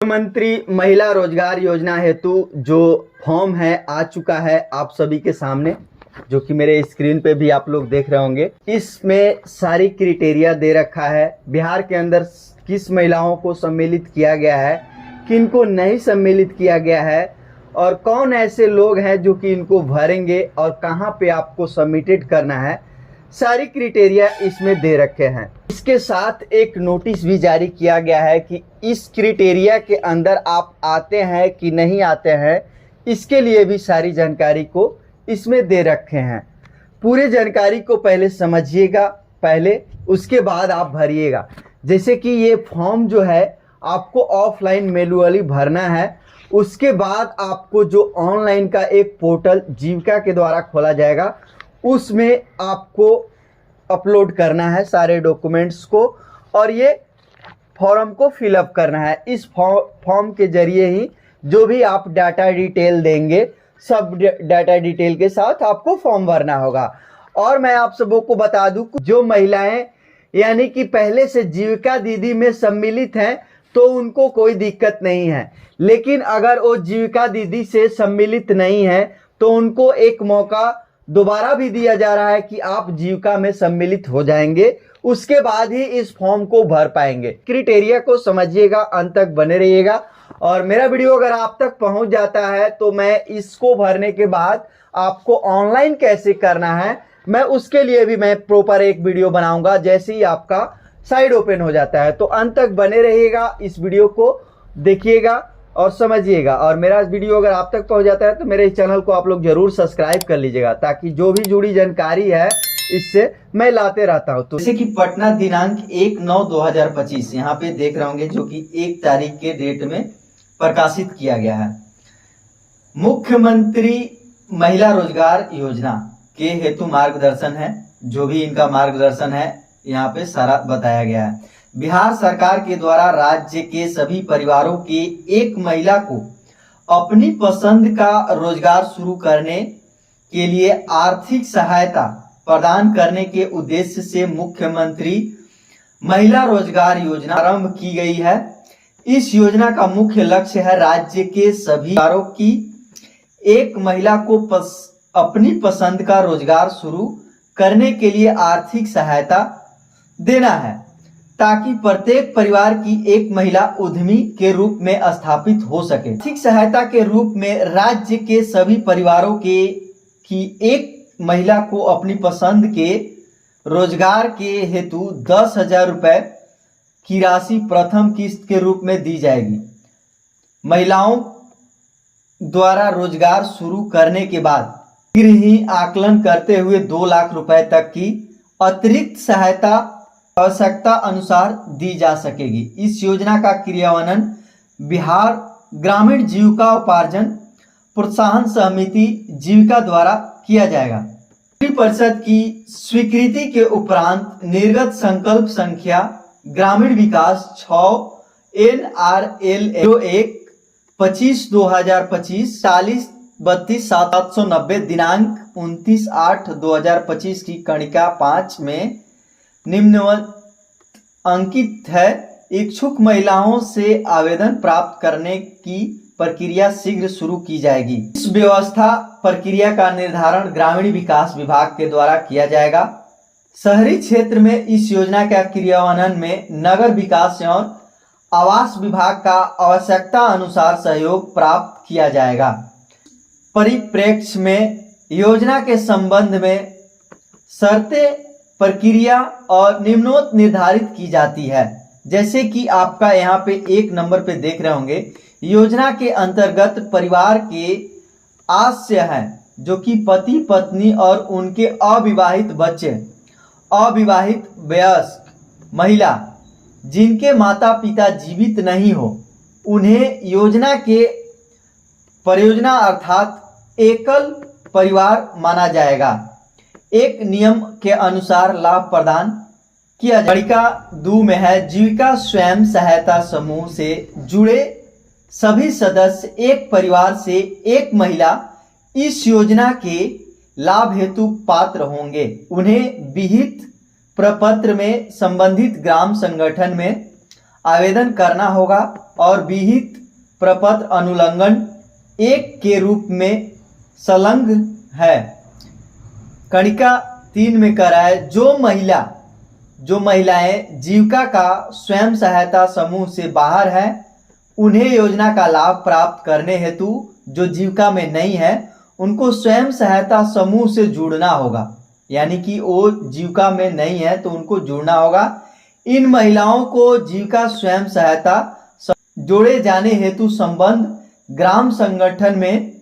मुख्यमंत्री महिला रोजगार योजना हेतु जो फॉर्म है आ चुका है आप सभी के सामने, जो कि मेरे स्क्रीन पे भी आप लोग देख रहे होंगे। इसमें सारी क्राइटेरिया दे रखा है। बिहार के अंदर किस महिलाओं को सम्मिलित किया गया है, किनको नहीं सम्मिलित किया गया है और कौन ऐसे लोग हैं जो कि इनको भरेंगे और कहां पे आपको सबमिटेड करना है, सारी क्राइटेरिया इसमें दे रखे हैं। इसके साथ एक नोटिस भी जारी किया गया है कि इस क्राइटेरिया के अंदर आप आते हैं कि नहीं आते हैं, इसके लिए भी सारी जानकारी को इसमें दे रखे हैं। पूरे जानकारी को पहले समझिएगा, पहले उसके बाद आप भरिएगा। जैसे कि ये फॉर्म जो है आपको ऑफलाइन मैन्युअली भरना है, उसके बाद आपको जो ऑनलाइन का एक पोर्टल जीविका के द्वारा खोला जाएगा उसमें आपको अपलोड करना है सारे डॉक्यूमेंट्स को और ये फॉर्म को फिलअप करना है। इस फॉर्म के जरिए ही जो भी आप डाटा डिटेल देंगे, सब डाटा डिटेल के साथ आपको फॉर्म भरना होगा। और मैं आप सबों को बता दूं, जो महिलाएं यानी कि पहले से जीविका दीदी में सम्मिलित हैं तो उनको कोई दिक्कत नहीं है, लेकिन अगर वो जीविका दीदी से सम्मिलित नहीं है तो उनको एक मौका दोबारा भी दिया जा रहा है कि आप जीविका में सम्मिलित हो जाएंगे, उसके बाद ही इस फॉर्म को भर पाएंगे। क्राइटेरिया को समझिएगा, अंत तक बने रहिएगा। और मेरा वीडियो अगर आप तक पहुंच जाता है तो मैं इसको भरने के बाद आपको ऑनलाइन कैसे करना है, मैं उसके लिए भी मैं प्रॉपर एक वीडियो बनाऊंगा जैसे ही आपका साइड ओपन हो जाता है। तो अंत तक बने रहिएगा, इस वीडियो को देखिएगा और समझिएगा। और मेरा वीडियो अगर आप तक पहुंच जाता है तो मेरे इस चैनल को आप लोग जरूर सब्सक्राइब कर लीजिएगा, ताकि जो भी जुड़ी जानकारी है इससे मैं लाते रहता हूं। तो जैसे कि पटना दिनांक 1/9/2025 यहाँ पे देख रहे होंगे, जो कि 1 तारीख के डेट में प्रकाशित किया गया है। मुख्यमंत्री महिला रोजगार योजना के हेतु मार्गदर्शन है, जो भी इनका मार्गदर्शन है यहाँ पे सारा बताया गया है। बिहार सरकार के द्वारा राज्य के सभी परिवारों के एक महिला को अपनी पसंद का रोजगार शुरू करने के लिए आर्थिक सहायता प्रदान करने के उद्देश्य से मुख्यमंत्री महिला रोजगार योजना आरंभ की गई है। इस योजना का मुख्य लक्ष्य है राज्य के सभी परिवारों की एक महिला को अपनी पसंद का रोजगार शुरू करने के लिए आर्थिक सहायता देना है, ताकि प्रत्येक परिवार की एक महिला उद्यमी के रूप में स्थापित हो सके। आर्थिक सहायता के रूप में राज्य के सभी परिवारों की एक महिला को अपनी पसंद के रोजगार के हेतु 10,000 रुपए की राशि प्रथम किस्त के रूप में दी जाएगी। महिलाओं द्वारा रोजगार शुरू करने के बाद फिर ही आकलन करते हुए 2 लाख रुपए तक की अतिरिक्त सहायता आवश्यकता अनुसार दी जा सकेगी। इस योजना का क्रियान्वयन बिहार ग्रामीण जीविका उपार्जन प्रोत्साहन समिति जीविका द्वारा किया जाएगा। परिषद की स्वीकृति के उपरांत निर्गत संकल्प संख्या ग्रामीण विकास 6 NRLA 01/25/2025 40-32-790 दिनांक 29/8/2025 की कणिका 5 में निम्नवत अंकित है। इच्छुक महिलाओं से आवेदन प्राप्त करने की प्रक्रिया शीघ्र शुरू की जाएगी। इस व्यवस्था प्रक्रिया का निर्धारण ग्रामीण विकास विभाग के द्वारा किया जाएगा। शहरी क्षेत्र में इस योजना के क्रियान्वयन में नगर विकास एवं आवास विभाग का आवश्यकता अनुसार सहयोग प्राप्त किया जाएगा। परिप्रेक्ष्य में योजना के संबंध में शर्तें, प्रक्रिया और निम्नोक्त निर्धारित की जाती है। जैसे कि आपका यहाँ पे 1 नंबर पे देख रहे होंगे, योजना के अंतर्गत परिवार के आश्रय हैं, जो कि पति पत्नी और उनके अविवाहित बच्चे, अविवाहित वयस्क महिला जिनके माता पिता जीवित नहीं हो, उन्हें योजना के परियोजना अर्थात एकल परिवार माना जाएगा। एक नियम के अनुसार लाभ प्रदान किया जाएगा। कणिका 2 में है, जीविका स्वयं सहायता समूह से जुड़े सभी सदस्य एक परिवार से एक महिला इस योजना के लाभ हेतु पात्र होंगे। उन्हें विहित प्रपत्र में संबंधित ग्राम संगठन में आवेदन करना होगा और विहित प्रपत्र अनुलंघन 1 के रूप में संलग्न है। कणिका 3 में कह रहा है जो महिलाएं जीविका का स्वयं सहायता समूह से बाहर है, उन्हें योजना का लाभ प्राप्त करने हेतु जो जीविका में नहीं है उनको स्वयं सहायता समूह से जुड़ना होगा। यानी कि वो जीविका में नहीं है तो उनको जुड़ना होगा। इन महिलाओं को जीविका स्वयं सहायता जोड़े जाने हेतु संबंध ग्राम संगठन में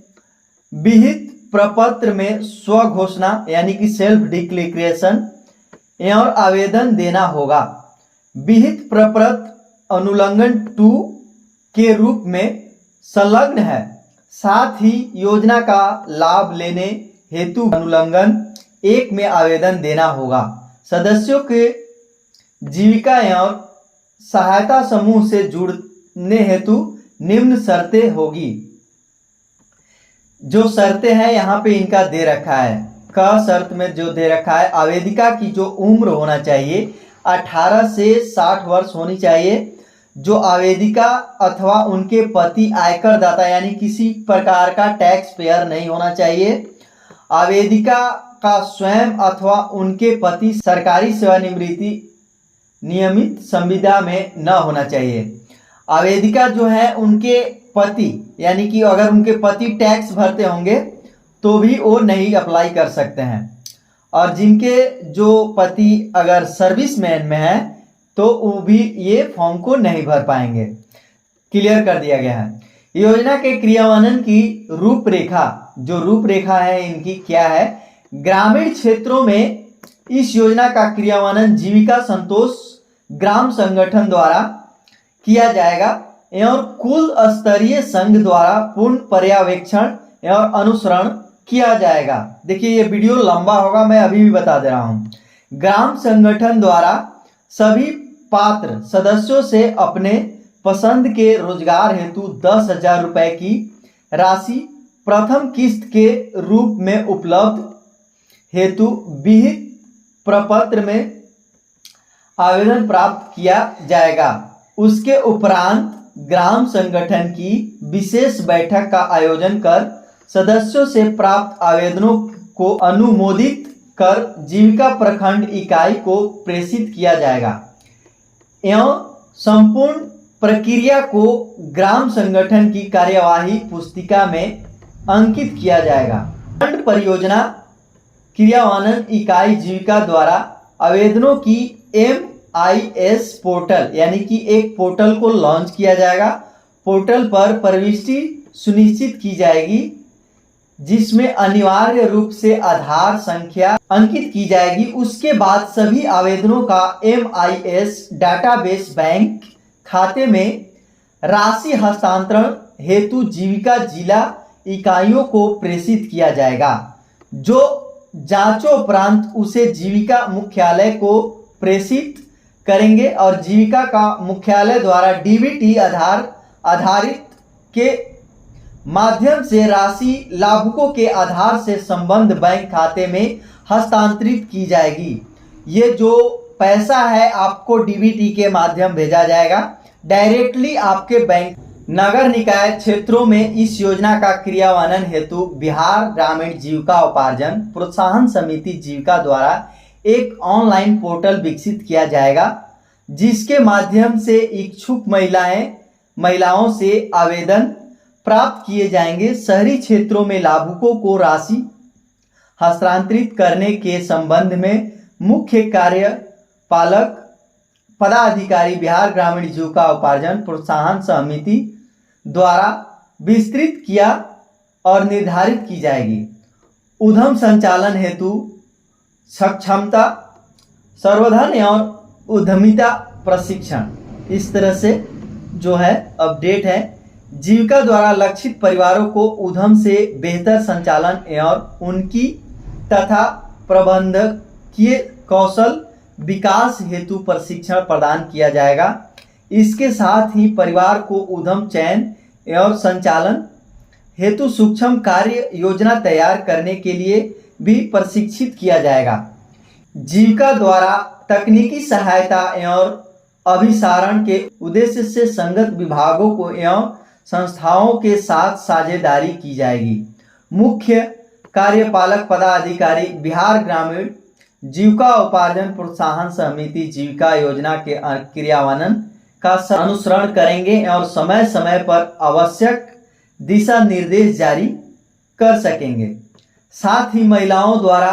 विहित प्रपत्र में स्व घोषणा यानी कि सेल्फ डिक्लेरेशन और आवेदन देना होगा। विहित प्रपत्र अनुलंघन 2 के रूप में संलग्न है। साथ ही योजना का लाभ लेने हेतु अनुलंघन 1 में आवेदन देना होगा। सदस्यों के जीविका एवं सहायता समूह से जुड़ने हेतु निम्न शर्तें होगी। जो शर्तें हैं यहाँ पे इनका दे रखा है। क शर्त में जो दे रखा है, आवेदिका की जो उम्र होना चाहिए 18 से 60 वर्ष होनी चाहिए। जो आवेदिका अथवा उनके पति आयकर दाता यानी किसी प्रकार का टैक्स पेयर नहीं होना चाहिए। आवेदिका का स्वयं अथवा उनके पति सरकारी सेवानिवृत्ति नियमित संविदा में न होना चाहिए। आवेदिका जो है उनके पति यानी कि अगर उनके पति टैक्स भरते होंगे तो भी वो नहीं अप्लाई कर सकते हैं। और जिनके जो पति अगर सर्विसमैन में है तो वो भी ये फॉर्म को नहीं भर पाएंगे। क्लियर कर दिया गया है। योजना के क्रियान्वयन की रूपरेखा, जो रूपरेखा है इनकी क्या है, ग्रामीण क्षेत्रों में इस योजना का क्रियान्वयन जीविका संतोष ग्राम संगठन द्वारा किया जाएगा एवं कुल स्तरीय संघ द्वारा पूर्ण पर्यवेक्षण एवं अनुसरण किया जाएगा। देखिए ये वीडियो लंबा होगा, मैं अभी भी बता दे रहा हूं। ग्राम संगठन द्वारा सभी पात्र सदस्यों से अपने पसंद के रोजगार हेतु 10,000 रुपए की राशि प्रथम किस्त के रूप में उपलब्ध हेतु विहित प्रपत्र में आवेदन प्राप्त किया जाएगा। उसके उपरांत ग्राम संगठन की विशेष बैठक का आयोजन कर सदस्यों से प्राप्त आवेदनों को अनुमोदित कर जीविका प्रखंड इकाई को प्रेषित किया जाएगा एवं संपूर्ण प्रक्रिया को ग्राम संगठन की कार्यवाही पुस्तिका में अंकित किया जाएगा। खंड परियोजना क्रियान्वयन इकाई जीविका द्वारा आवेदनों की MIS पोर्टल यानी कि एक पोर्टल को लॉन्च किया जाएगा। पोर्टल पर प्रविष्टि सुनिश्चित की जाएगी जिसमें अनिवार्य रूप से आधार संख्या अंकित की जाएगी। उसके बाद सभी आवेदनों का MIS डाटाबेस बैंक खाते में राशि हस्तांतरण हेतु जीविका जिला इकाइयों को प्रेषित किया जाएगा, जो जांचों उपरांत उसे जीविका मुख्यालय को प्रेषित करेंगे और जीविका का मुख्यालय द्वारा DBT आधारित के माध्यम से राशि लाभुकों के आधार से संबद्ध बैंक खाते में हस्तांतरित की जाएगी। ये जो पैसा है आपको DBT के माध्यम भेजा जाएगा डायरेक्टली आपके बैंक। नगर निकाय क्षेत्रों में इस योजना का क्रियान्वयन हेतु बिहार ग्रामीण जीविका उपार्जन प्रोत्साहन समिति जीविका द्वारा एक ऑनलाइन पोर्टल विकसित किया जाएगा, जिसके माध्यम से इच्छुक महिलाओं से आवेदन प्राप्त किए जाएंगे। शहरी क्षेत्रों में लाभुकों को राशि हस्तांतरित करने के संबंध में मुख्य कार्यपालक पदाधिकारी बिहार ग्रामीण जीविका उपार्जन प्रोत्साहन समिति द्वारा विस्तृत किया और निर्धारित की जाएगी। उद्यम संचालन हेतु सक्षमता सर्वधन एवं उद्यमिता प्रशिक्षण, इस तरह से जो है अपडेट है। जीविका द्वारा लक्षित परिवारों को उद्यम से बेहतर संचालन एवं उनकी तथा प्रबंधकीय कौशल विकास हेतु प्रशिक्षण प्रदान किया जाएगा। इसके साथ ही परिवार को उद्यम चयन एवं संचालन हेतु सूक्ष्म कार्य योजना तैयार करने के लिए भी प्रशिक्षित किया जाएगा। जीविका द्वारा तकनीकी सहायता एवं अभिसारण के उद्देश्य से संगत विभागों को एवं संस्थाओं के साथ साझेदारी की जाएगी। मुख्य कार्यपालक पदाधिकारी बिहार ग्रामीण जीविका उपार्जन प्रोत्साहन समिति जीविका योजना के क्रियान्वयन का अनुसरण करेंगे और समय समय पर आवश्यक दिशा निर्देश जारी कर सकेंगे। साथ ही महिलाओं द्वारा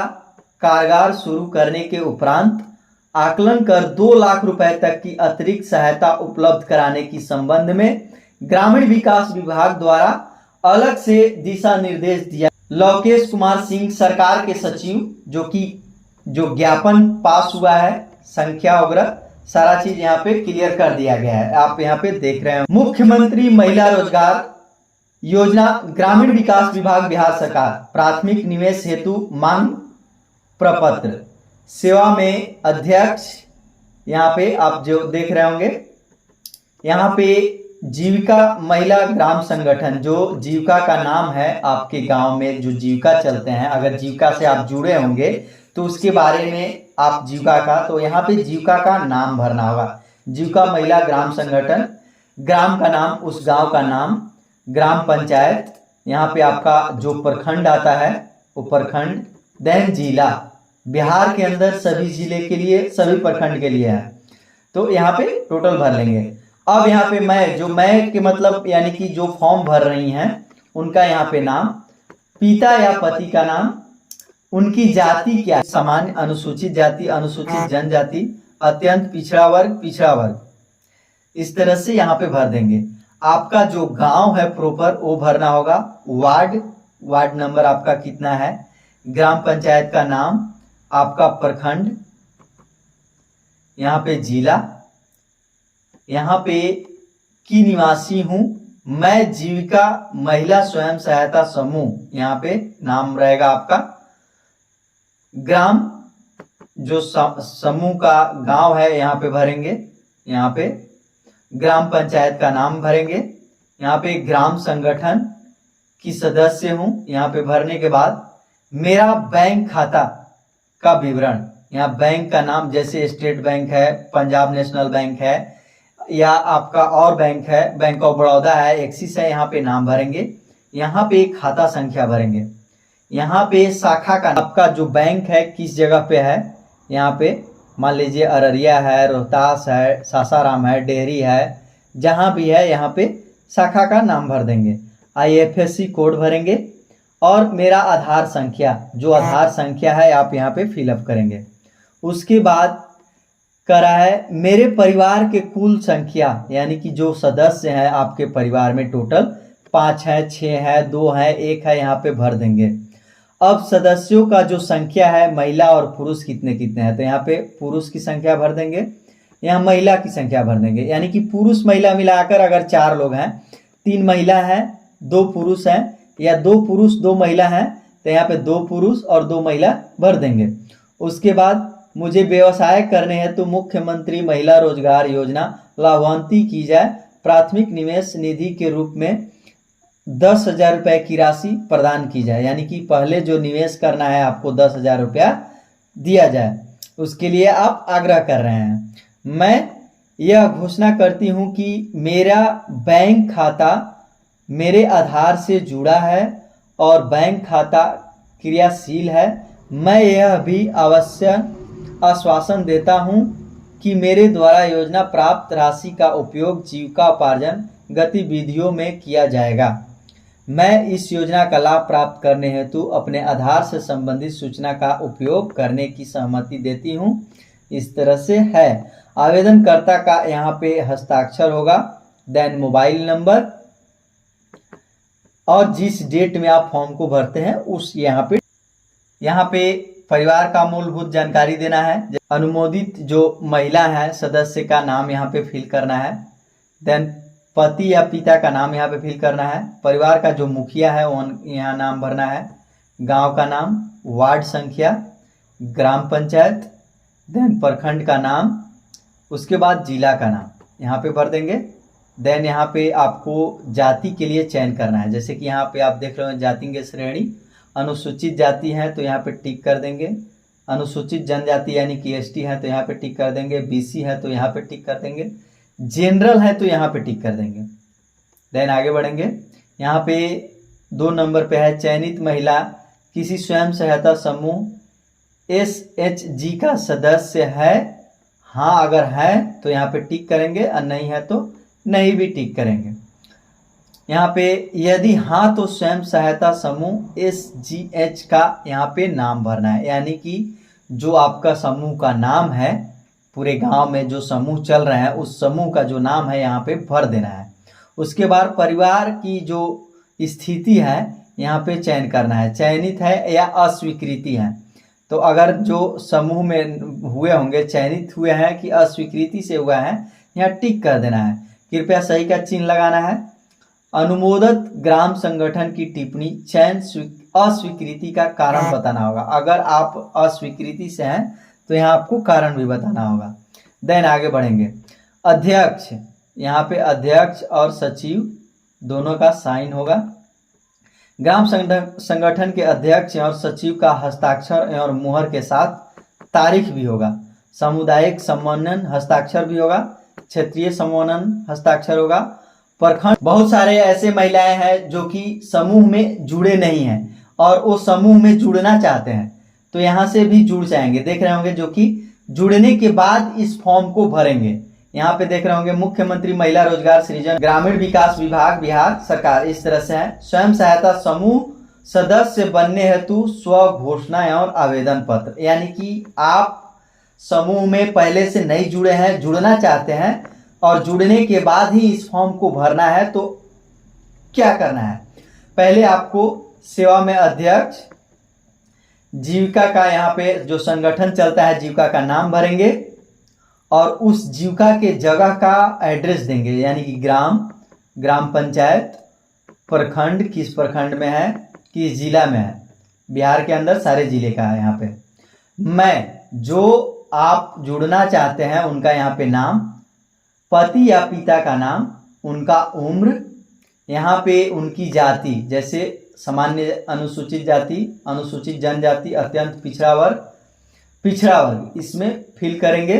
कारागार शुरू करने के उपरांत आकलन कर 2 लाख रुपए तक की अतिरिक्त सहायता उपलब्ध कराने की संबंध में ग्रामीण विकास विभाग द्वारा अलग से दिशा निर्देश दिया। लोकेश कुमार सिंह सरकार के सचिव जो ज्ञापन पास हुआ है, संख्या वगैरह सारा चीज यहाँ पे क्लियर कर दिया गया है, आप यहाँ पे देख रहे हैं। मुख्यमंत्री महिला रोजगार योजना ग्रामीण विकास विभाग बिहार सरकार प्राथमिक निवेश हेतु मांग प्रपत्र सेवा में अध्यक्ष, यहाँ पे आप जो देख रहे होंगे, यहाँ पे जीविका महिला ग्राम संगठन, जो जीविका का नाम है आपके गांव में जो जीविका चलते हैं, अगर जीविका से आप जुड़े होंगे तो उसके बारे में आप जीविका का, तो यहाँ पे जीविका का नाम भरना होगा। जीविका महिला ग्राम संगठन, ग्राम का नाम, उस गांव का नाम, ग्राम पंचायत, यहाँ पे आपका जो प्रखंड आता है वो प्रखंड, देन जिला, बिहार के अंदर सभी जिले के लिए, सभी प्रखंड के लिए है, तो यहाँ पे टोटल भर लेंगे। अब यहाँ पे मैं के मतलब यानी कि जो फॉर्म भर रही हैं उनका यहाँ पे नाम, पिता या पति का नाम, उनकी जाति क्या, सामान्य, अनुसूचित जाति, अनुसूचित जनजाति, अत्यंत पिछड़ा वर्ग, इस तरह से यहाँ पे भर देंगे। आपका जो गांव है प्रॉपर वो भरना होगा, वार्ड नंबर आपका कितना है, ग्राम पंचायत का नाम, आपका प्रखंड, यहाँ पे जिला, यहाँ पे की निवासी हूं मैं, जीविका महिला स्वयं सहायता समूह, यहाँ पे नाम रहेगा आपका, ग्राम जो समूह का गांव है यहाँ पे भरेंगे, यहाँ पे ग्राम पंचायत का नाम भरेंगे, यहाँ पे ग्राम संगठन की सदस्य हूं, यहाँ पे भरने के बाद मेरा बैंक खाता का विवरण, यहाँ बैंक का नाम, जैसे स्टेट बैंक है, पंजाब नेशनल बैंक है, या आपका और बैंक है, बैंक ऑफ बड़ौदा है, एक्सिस है, यहाँ पे नाम भरेंगे। यहाँ पे खाता संख्या भरेंगे। यहाँ पे शाखा का, आपका जो बैंक है किस जगह पे है, यहाँ पे मान लीजिए अररिया है, रोहतास है, सासाराम है, डेहरी है, जहाँ भी है यहाँ पे शाखा का नाम भर देंगे। IFSC कोड भरेंगे और मेरा आधार संख्या, जो आधार संख्या है आप यहाँ पे फिलअप करेंगे। उसके बाद करा है मेरे परिवार के कुल संख्या, यानी कि जो सदस्य हैं आपके परिवार में टोटल 5 है, 6 है, 2 है, 1 है, यहाँ पे भर देंगे। अब सदस्यों का जो संख्या है, महिला और पुरुष कितने कितने हैं, तो यहाँ पे पुरुष की संख्या भर देंगे, यहाँ महिला की संख्या भर देंगे। यानी कि पुरुष महिला मिलाकर अगर 4 लोग हैं, 3 महिला हैं, 2 पुरुष हैं, या 2 पुरुष 2 महिला हैं, तो यहाँ पे 2 पुरुष और 2 महिला भर देंगे। उसके बाद मुझे व्यवसाय करने हैं तो मुख्यमंत्री महिला रोजगार योजना लाभान्वित की जाए, प्राथमिक निवेश निधि के रूप में 10,000 रुपये की राशि प्रदान की जाए। यानी कि पहले जो निवेश करना है आपको 10,000 रुपया दिया जाए, उसके लिए आप आग्रह कर रहे हैं। मैं यह घोषणा करती हूं कि मेरा बैंक खाता मेरे आधार से जुड़ा है और बैंक खाता क्रियाशील है। मैं यह भी अवश्य आश्वासन देता हूं कि मेरे द्वारा योजना प्राप्त राशि का उपयोग जीविका उपार्जन गतिविधियों में किया जाएगा। मैं इस योजना का लाभ प्राप्त करने हेतु अपने आधार से संबंधित सूचना का उपयोग करने की सहमति देती हूं। इस तरह से है। आवेदनकर्ता का यहाँ पे हस्ताक्षर होगा, देन मोबाइल नंबर और जिस डेट में आप फॉर्म को भरते हैं उस यहाँ पे परिवार का मूलभूत जानकारी देना है। अनुमोदित जो महिला है सदस्य का नाम यहाँ पे फिल करना है, देन पति या पिता का नाम यहाँ पे फिल करना है, परिवार का जो मुखिया है वो यहाँ नाम भरना है, गांव का नाम, वार्ड संख्या, ग्राम पंचायत, देन प्रखंड का नाम, उसके बाद जिला का नाम यहाँ पे भर देंगे। देन यहाँ पे आपको जाति के लिए चयन करना है, जैसे कि यहाँ पे आप देख रहे हो जाति के श्रेणी, अनुसूचित जाति है तो यहाँ पे टिक कर देंगे, अनुसूचित जनजाति यानी कि एसटी है तो यहाँ पे टिक कर देंगे, बीसी है तो यहाँ पे टिक कर देंगे, जनरल है तो यहाँ पे टिक कर देंगे। देन आगे बढ़ेंगे। यहाँ पे 2 नंबर पे है चयनित महिला किसी स्वयं सहायता समूह SHG का सदस्य है। हाँ अगर है तो यहाँ पे टिक करेंगे और नहीं है तो नहीं भी टिक करेंगे। यहाँ पे यदि हाँ तो स्वयं सहायता समूह SGH का यहाँ पे नाम भरना है, यानी कि जो आपका समूह का नाम है, पूरे गांव में जो समूह चल रहे हैं उस समूह का जो नाम है यहाँ पे भर देना है। उसके बाद परिवार की जो स्थिति है यहाँ पे चयन करना है, चयनित है या अस्वीकृति है। तो अगर जो समूह में हुए होंगे चयनित हुए हैं कि अस्वीकृति से हुआ है, यहाँ टिक कर देना है। कृपया सही का चिन्ह लगाना है। अनुमोदित ग्राम संगठन की टिप्पणी चयन अस्वीकृति का कारण बताना होगा। अगर आप अस्वीकृति से हैं तो यहाँ आपको कारण भी बताना होगा। देन आगे बढ़ेंगे। अध्यक्ष, यहाँ पे अध्यक्ष और सचिव दोनों का साइन होगा। ग्राम संगठन के अध्यक्ष और सचिव का हस्ताक्षर और मुहर के साथ तारीख भी होगा। सामुदायिक सम्मेलन हस्ताक्षर भी होगा, क्षेत्रीय सम्मेलन हस्ताक्षर होगा। प्रखंड, बहुत सारे ऐसे महिलाएं हैं जो कि समूह में जुड़े नहीं हैं और वो समूह में जुड़ना चाहते हैं तो यहाँ से भी जुड़ जाएंगे। देख रहे होंगे जो कि जुड़ने के बाद इस फॉर्म को भरेंगे। यहाँ पे देख रहे होंगे मुख्यमंत्री महिला रोजगार सृजन ग्रामीण विकास विभाग बिहार सरकार, इस तरह से है। स्वयं सहायता समूह सदस्य बनने हेतु स्व घोषणा और आवेदन पत्र, यानी कि आप समूह में पहले से नहीं जुड़े हैं, जुड़ना चाहते हैं और जुड़ने के बाद ही इस फॉर्म को भरना है। तो क्या करना है, पहले आपको सेवा में अध्यक्ष, जीविका का यहाँ पे जो संगठन चलता है जीविका का नाम भरेंगे और उस जीविका के जगह का एड्रेस देंगे, यानी कि ग्राम पंचायत, प्रखंड, किस प्रखंड में है, किस जिला में है, बिहार के अंदर सारे जिले का है। यहाँ पे मैं जो आप जुड़ना चाहते हैं उनका यहाँ पे नाम, पति या पिता का नाम, उनका उम्र, यहाँ पे उनकी जाति, जैसे सामान्य अनुसूचित जाति, अनुसूचित जनजाति, अत्यंत पिछड़ा वर्ग, इसमें फिल करेंगे।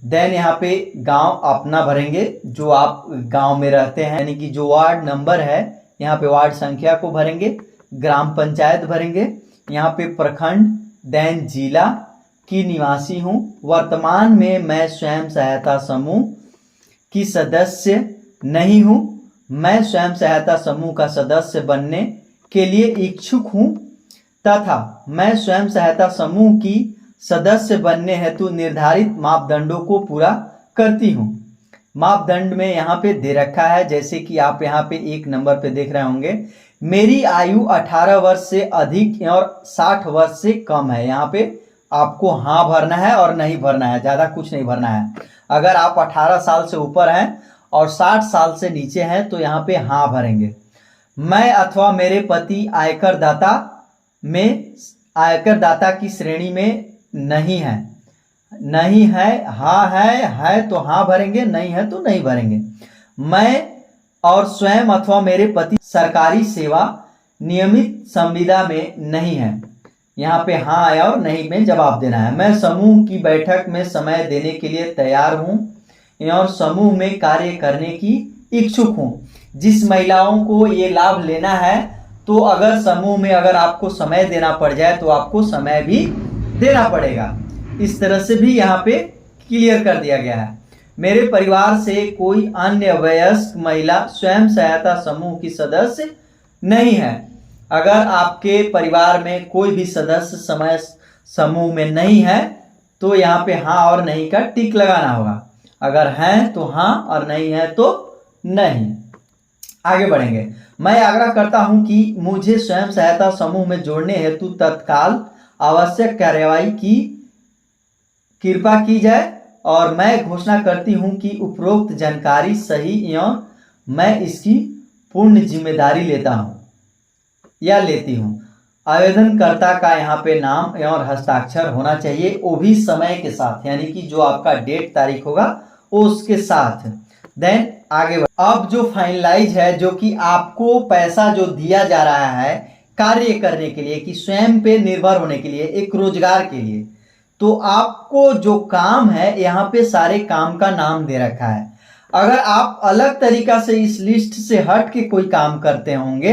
देन यहाँ पे गांव अपना भरेंगे जो आप गांव में रहते हैं, यानी कि जो वार्ड नंबर है यहाँ पे वार्ड संख्या को भरेंगे। ग्राम पंचायत भरेंगे, यहाँ पे प्रखंड, देन जिला की निवासी हूँ। वर्तमान में मैं स्वयं सहायता समूह की सदस्य नहीं हूँ, मैं स्वयं सहायता समूह का सदस्य बनने के लिए इच्छुक हूँ तथा मैं स्वयं सहायता समूह की सदस्य बनने हेतु निर्धारित मापदंडों को पूरा करती हूँ। मापदंड में यहाँ पे दे रखा है, जैसे कि आप यहाँ पे 1 नंबर पे देख रहे होंगे, मेरी आयु 18 वर्ष से अधिक और 60 वर्ष से कम है। यहाँ पे आपको हाँ भरना है और नहीं भरना है, ज़्यादा कुछ नहीं भरना है। अगर आप 18 साल से ऊपर हैं और 60 साल से नीचे हैं तो यहाँ पे हाँ भरेंगे। मैं अथवा मेरे पति आयकर दाता की श्रेणी में नहीं है, हाँ है तो हाँ भरेंगे, नहीं है तो नहीं भरेंगे। मैं और स्वयं अथवा मेरे पति सरकारी सेवा नियमित संविदा में नहीं है, यहाँ पे हाँ और नहीं में जवाब देना है। मैं समूह की बैठक में समय देने के लिए तैयार हूँ और समूह में कार्य करने की इच्छुक हूँ। जिस महिलाओं को ये लाभ लेना है तो अगर समूह में अगर आपको समय देना पड़ जाए तो आपको समय भी देना पड़ेगा। इस तरह से भी यहाँ पे क्लियर कर दिया गया है। मेरे परिवार से कोई अन्य वयस्क महिला स्वयं सहायता समूह की सदस्य नहीं है। अगर आपके परिवार में कोई भी सदस्य समूह में नहीं है तो यहाँ पे हाँ और नहीं का टिक लगाना होगा। अगर हैं तो हाँ और नहीं है तो नहीं। आगे बढ़ेंगे। मैं आग्रह करता हूं कि मुझे स्वयं सहायता समूह में जोड़ने हेतु तत्काल आवश्यक कार्यवाही की कृपा की जाए और मैं घोषणा करती हूं कि उपरोक्त जानकारी सही एवं मैं इसकी पूर्ण जिम्मेदारी लेता हूं या लेती हूं। आवेदनकर्ता का यहाँ पे नाम एवं हस्ताक्षर होना चाहिए, वो भी समय के साथ, यानी कि जो आपका डेट तारीख होगा उसके साथ। देन आगे अब जो फाइनलाइज है, जो कि आपको पैसा जो दिया जा रहा है कार्य करने के लिए, कि स्वयं पे निर्भर होने के लिए, एक रोजगार के लिए, तो आपको जो काम है यहाँ पे सारे काम का नाम दे रखा है। अगर आप अलग तरीका से इस लिस्ट से हट के कोई काम करते होंगे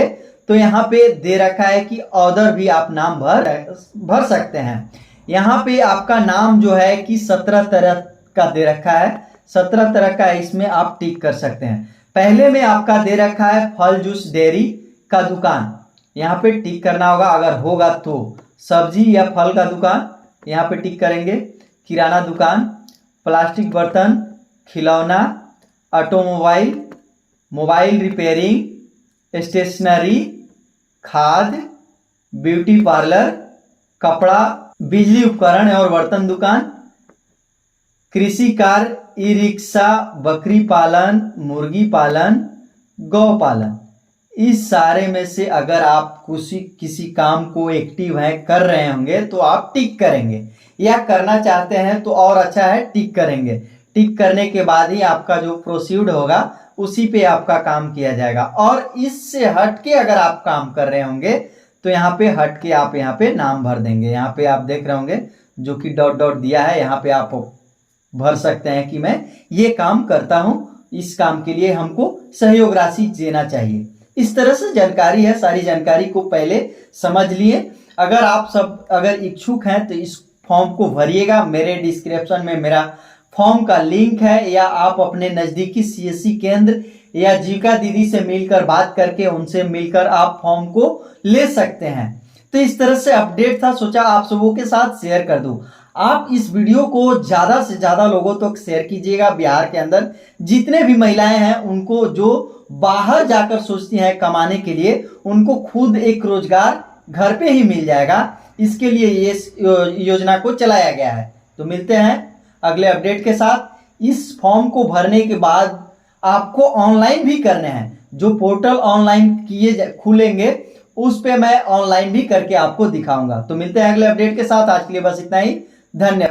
तो यहाँ पे दे रखा है कि अदर भी आप नाम भर सकते हैं। यहाँ पे आपका नाम जो है कि 17 तरह का दे रखा है, 17 तरह का इसमें आप टिक कर सकते हैं। पहले में आपका दे रखा है फल जूस डेयरी का दुकान, यहाँ पे टिक करना होगा। अगर होगा तो सब्जी या फल का दुकान, यहाँ पे टिक करेंगे। किराना दुकान, प्लास्टिक बर्तन, खिलौना, ऑटोमोबाइल, मोबाइल रिपेयरिंग, स्टेशनरी, खाद, ब्यूटी पार्लर, कपड़ा, बिजली उपकरण और बर्तन दुकान, कृषि कार्य, ई रिक्शा, बकरी पालन, मुर्गी पालन, गौ पालन। इस सारे में से अगर आप किसी काम को एक्टिव है कर रहे होंगे तो आप टिक करेंगे, या करना चाहते हैं तो और अच्छा है टिक करेंगे। टिक करने के बाद ही आपका जो प्रोसीड होगा उसी पे आपका काम किया जाएगा। और इससे हटके अगर आप काम कर रहे होंगे तो यहाँ पे हटके आप यहाँ पे नाम भर देंगे। यहाँ पे आप देख रहे होंगे जो कि डॉट डॉट दिया है, यहाँ पे आप भर सकते हैं कि मैं ये काम करता हूँ, इस काम के लिए हमको सहयोग राशि देना चाहिए। इस तरह से जानकारी है, सारी जानकारी को पहले समझ लिए। अगर आप सब अगर इच्छुक हैं तो इस फॉर्म को भरिएगा। मेरे डिस्क्रिप्शन में मेरा फॉर्म का लिंक है, या आप अपने नजदीकी सीएससी केंद्र या जीविका दीदी से मिलकर बात करके उनसे मिलकर आप फॉर्म को ले सकते हैं। तो इस तरह से अपडेट था, सोचा आप सबों के साथ शेयर कर दूं। आप इस वीडियो को ज्यादा से ज्यादा लोगों तक शेयर कीजिएगा। बिहार के अंदर जितने भी महिलाएं हैं उनको जो बाहर जाकर सोचती हैं कमाने के लिए, उनको खुद एक रोजगार घर पे ही मिल जाएगा। इसके लिए ये योजना को चलाया गया है। तो मिलते हैं अगले अपडेट के साथ। इस फॉर्म को भरने के बाद आपको ऑनलाइन भी करने हैं। जो पोर्टल ऑनलाइन खुलेंगे उस पे मैं ऑनलाइन भी करके आपको दिखाऊंगा। तो मिलते हैं अगले अपडेट के साथ। आज के लिए बस इतना ही। धन्यवाद।